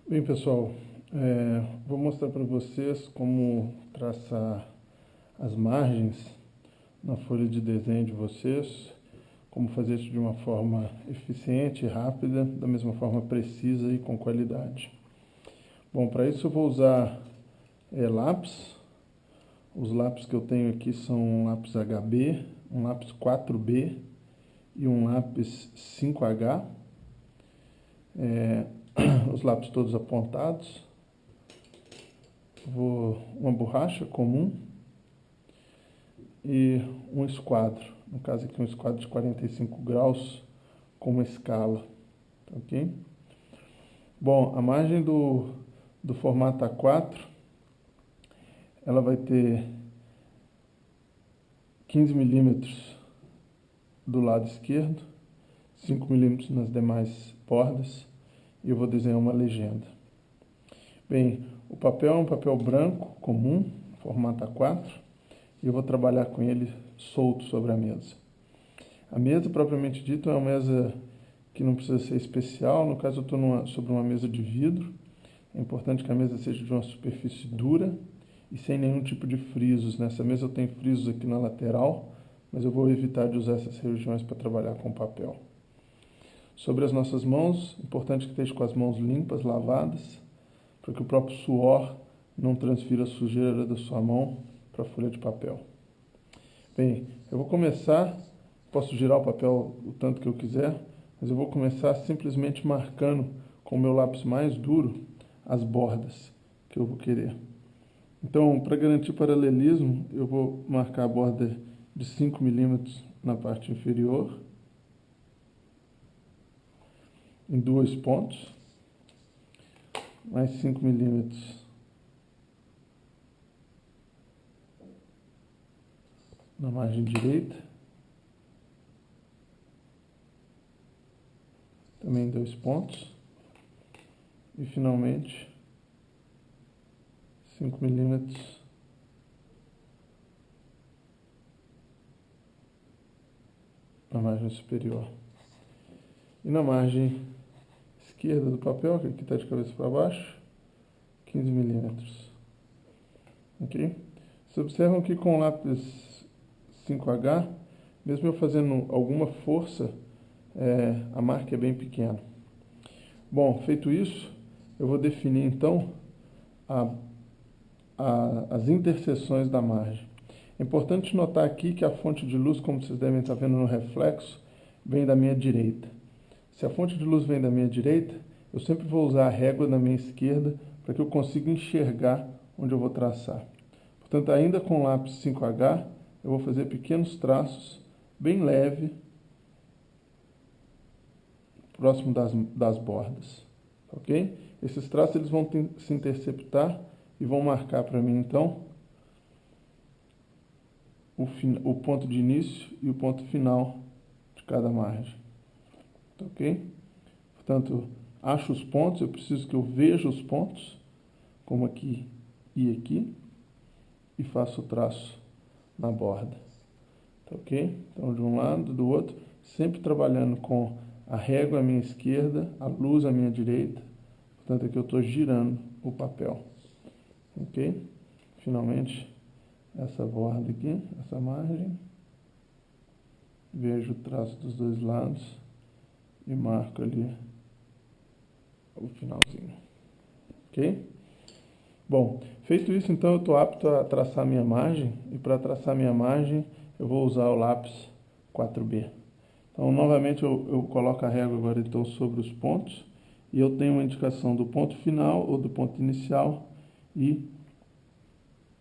Bem, pessoal, vou mostrar para vocês como traçar as margens na folha de desenho de vocês, como fazer isso de uma forma eficiente e rápida, da mesma forma precisa e com qualidade. Bom, para isso eu vou usar lápis. Os lápis que eu tenho aqui são um lápis HB, um lápis 4B e um lápis 5H. Os lápis todos apontados. Uma borracha comum e um esquadro. No caso aqui um esquadro de 45 graus com uma escala. Ok? Bom, a margem do formato A4, ela vai ter 15 milímetros do lado esquerdo, 5 milímetros nas demais bordas, e eu vou desenhar uma legenda. Bem, o papel é um papel branco comum, formato A4, e eu vou trabalhar com ele solto sobre a mesa. A mesa, propriamente dito, é uma mesa que não precisa ser especial. No caso, eu estou sobre uma mesa de vidro. É importante que a mesa seja de uma superfície dura e sem nenhum tipo de frisos. Nessa mesa eu tenho frisos aqui na lateral, mas eu vou evitar de usar essas regiões para trabalhar com papel. Sobre as nossas mãos, é importante que esteja com as mãos limpas, lavadas, para que o próprio suor não transfira a sujeira da sua mão para a folha de papel. Bem, eu vou começar, posso girar o papel o tanto que eu quiser, mas eu vou começar simplesmente marcando com o meu lápis mais duro as bordas que eu vou querer. Então, para garantir paralelismo, eu vou marcar a borda de 5 milímetros na parte inferior, em 2 pontos, mais 5 milímetros na margem direita, também 2 pontos, e finalmente 5 milímetros na margem superior. E na margem esquerda do papel, que aqui está de cabeça para baixo, 15 milímetros. Ok? Vocês observam que com o lápis 5H, mesmo eu fazendo alguma força, a marca é bem pequena. Bom, feito isso, eu vou definir então as interseções da margem. É importante notar aqui que a fonte de luz, como vocês devem estar vendo no reflexo, vem da minha direita. Se a fonte de luz vem da minha direita, eu sempre vou usar a régua na minha esquerda para que eu consiga enxergar onde eu vou traçar. Portanto, ainda com o lápis 5H, eu vou fazer pequenos traços, bem leve, próximo das bordas. Ok? Esses traços eles vão se interceptar e vão marcar para mim, então, o ponto de início e o ponto final de cada margem. Ok? Portanto, acho os pontos, eu preciso que eu veja os pontos, como aqui e aqui, e faço o traço na borda. Ok? Então, de um lado, do outro, sempre trabalhando com a régua à minha esquerda, a luz à minha direita. Portanto, aqui eu estou girando o papel. Ok? Finalmente, essa borda aqui, essa margem. Vejo o traço dos dois lados e marco ali o finalzinho. Ok? Bom, feito isso, então eu estou apto a traçar minha margem. E para traçar minha margem, eu vou usar o lápis 4B. Então, novamente, eu coloco a régua agora então sobre os pontos. E eu tenho uma indicação do ponto final ou do ponto inicial e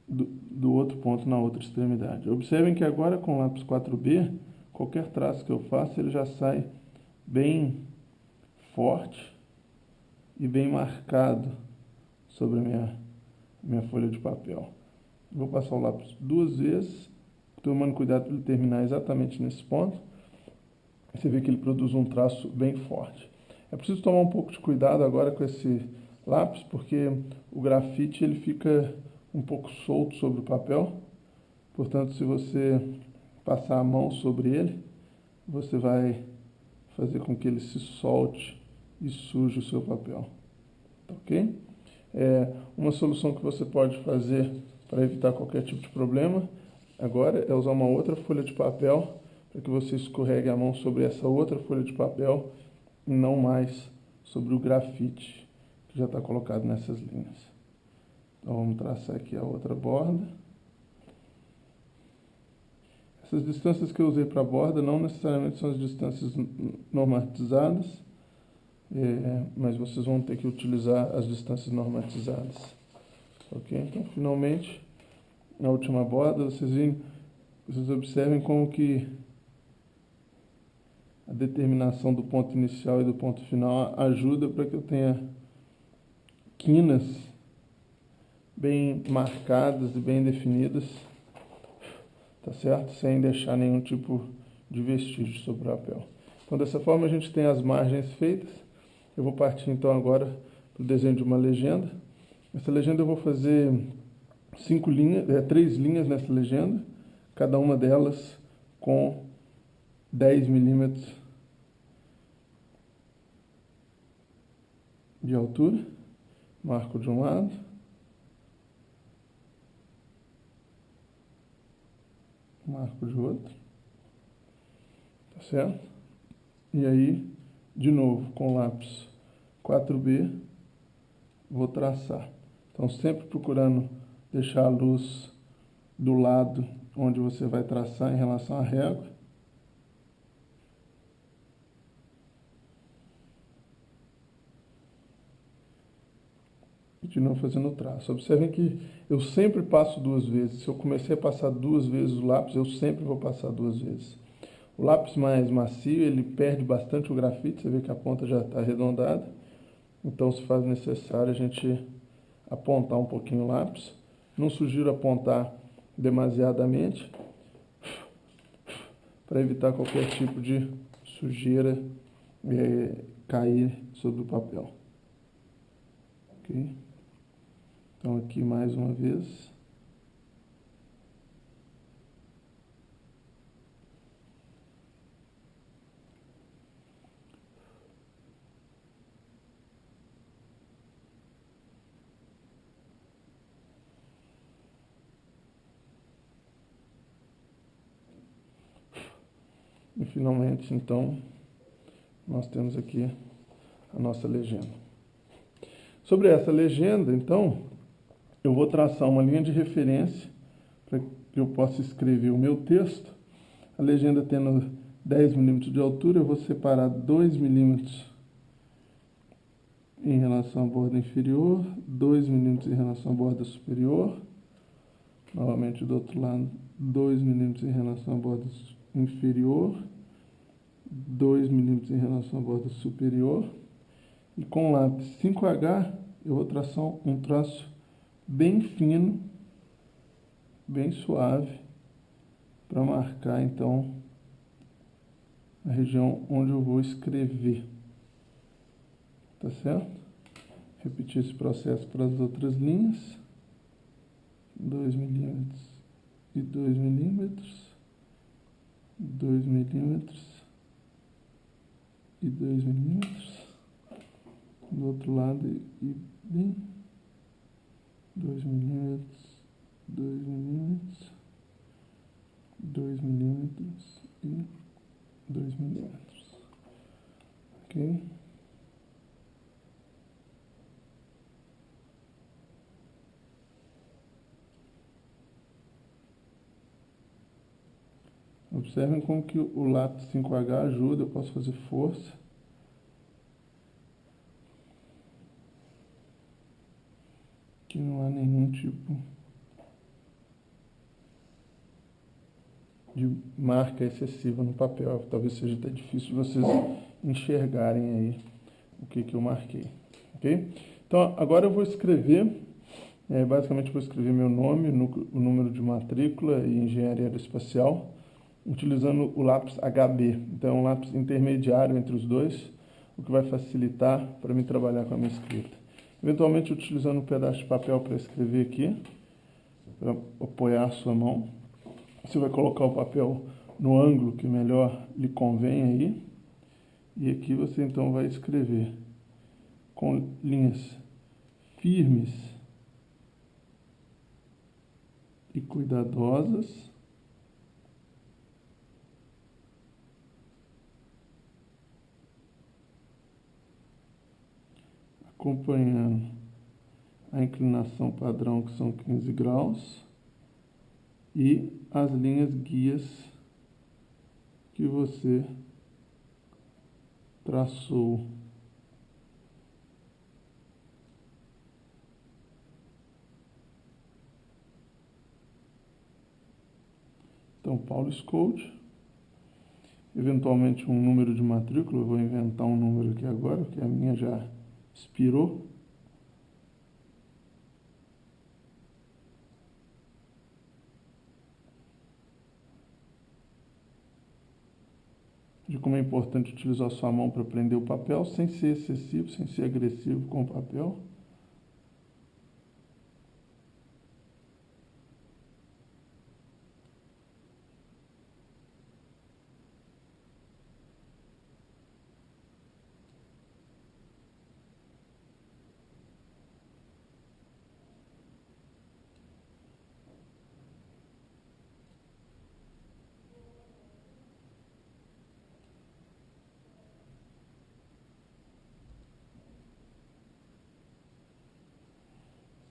do outro ponto na outra extremidade. Observem que agora com o lápis 4B, qualquer traço que eu faço, ele já sai bem forte e bem marcado sobre a minha folha de papel. Vou passar o lápis 2 vezes, tomando cuidado para ele terminar exatamente nesse ponto. Você vê que ele produz um traço bem forte. É preciso tomar um pouco de cuidado agora com esse lápis, porque o grafite ele fica um pouco solto sobre o papel. Portanto, se você passar a mão sobre ele, você vai fazer com que ele se solte e suje o seu papel. ok? Uma solução que você pode fazer para evitar qualquer tipo de problema agora é usar uma outra folha de papel para que você escorregue a mão sobre essa outra folha de papel e não mais sobre o grafite que já está colocado nessas linhas. Então vamos traçar aqui a outra borda. Essas distâncias que eu usei para a borda não necessariamente são as distâncias normatizadas, mas vocês vão ter que utilizar as distâncias normatizadas. Ok? Então, finalmente, na última borda, vocês observem como que a determinação do ponto inicial e do ponto final ajuda para que eu tenha quinas bem marcadas e bem definidas, tá certo? Sem deixar nenhum tipo de vestígio sobre o papel. Então, dessa forma, a gente tem as margens feitas. Eu vou partir, então, agora para o desenho de uma legenda. Essa legenda eu vou fazer 3 linhas nessa legenda, cada uma delas com 10 milímetros de altura. Marco de um lado. Marco de outro. Tá certo? E aí, de novo, com lápis 4B, vou traçar. Então, sempre procurando deixar a luz do lado onde você vai traçar em relação à régua. E de novo fazendo o traço. Observem que eu sempre passo 2 vezes. Se eu comecei a passar 2 vezes o lápis, eu sempre vou passar 2 vezes. O lápis mais macio, ele perde bastante o grafite. Você vê que a ponta já está arredondada. Então, se faz necessário a gente apontar um pouquinho o lápis. Não sugiro apontar demasiadamente, para evitar qualquer tipo de sujeira cair sobre o papel. Ok? Então, aqui mais uma vez. E finalmente, então, nós temos aqui a nossa legenda. Sobre essa legenda, então, eu vou traçar uma linha de referência para que eu possa escrever o meu texto. A legenda tendo 10 milímetros de altura, eu vou separar 2 milímetros em relação à borda inferior, 2 milímetros em relação à borda superior. Novamente do outro lado, 2 milímetros em relação à borda inferior, 2 milímetros em relação à borda superior. E com o lápis 5H, eu vou traçar um traço bem fino, bem suave, para marcar, então, a região onde eu vou escrever. Tá certo? Repetir esse processo para as outras linhas. 2 milímetros e 2 milímetros. 2 milímetros e 2 milímetros. Do outro lado e bem 2 milímetros, 2 milímetros, 2 milímetros e 2 milímetros. Ok? Observem como que o lápis 5H ajuda, eu posso fazer força. Que não há nenhum tipo de marca excessiva no papel. Talvez seja até difícil vocês enxergarem aí o que eu marquei. Ok? Então, agora eu vou escrever, basicamente vou escrever meu nome, o número de matrícula e engenharia aeroespacial, utilizando o lápis HB. Então, é um lápis intermediário entre os dois, o que vai facilitar para mim trabalhar com a minha escrita. Eventualmente, utilizando um pedaço de papel para escrever aqui, para apoiar a sua mão. Você vai colocar o papel no ângulo que melhor lhe convém aí. E aqui você, então, vai escrever com linhas firmes e cuidadosas, acompanhando a inclinação padrão, que são 15 graus, e as linhas guias que você traçou. Então, Paulus Code, eventualmente um número de matrícula, eu vou inventar um número aqui agora, porque a minha já expirou. De como é importante utilizar a sua mão para prender o papel, sem ser excessivo, sem ser agressivo com o papel.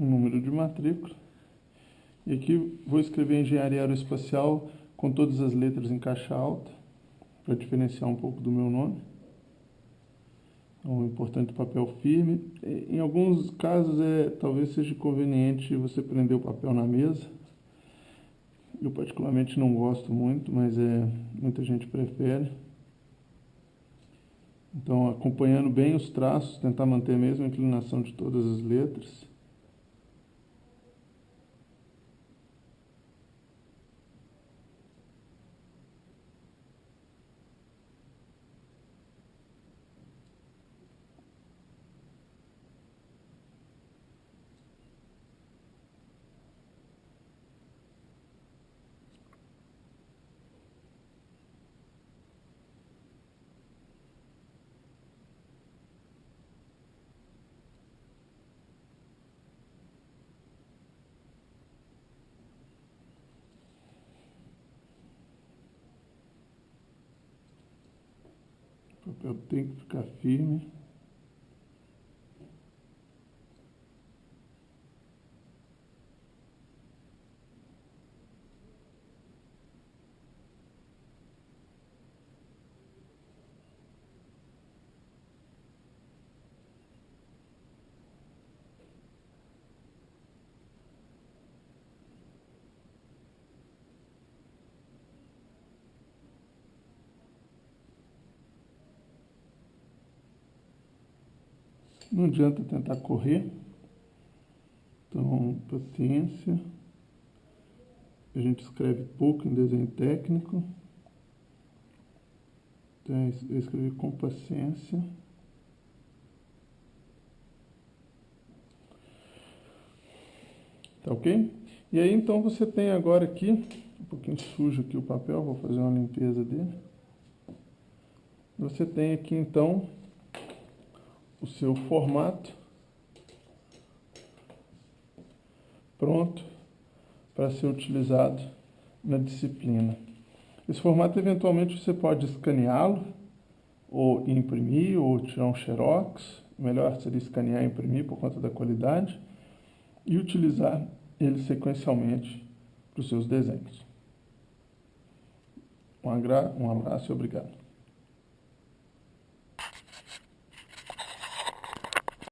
Um número de matrícula. E aqui vou escrever Engenharia Aeroespacial com todas as letras em caixa alta, para diferenciar um pouco do meu nome. Então, importante papel firme. Em alguns casos, talvez seja conveniente você prender o papel na mesa. Eu particularmente não gosto muito, mas muita gente prefere. Então, acompanhando bem os traços, tentar manter a mesma inclinação de todas as letras. O papel tem que ficar firme. Não adianta tentar correr. Então, paciência. A gente escreve pouco em desenho técnico. Então, eu escrevi com paciência. Tá ok? E aí, então, você tem agora aqui, um pouquinho sujo aqui o papel, vou fazer uma limpeza dele. Você tem aqui, então, o seu formato pronto para ser utilizado na disciplina. Esse formato, eventualmente, você pode escaneá-lo, ou imprimir, ou tirar um xerox. Melhor seria escanear e imprimir por conta da qualidade, e utilizar ele sequencialmente para os seus desenhos. Um abraço e obrigado.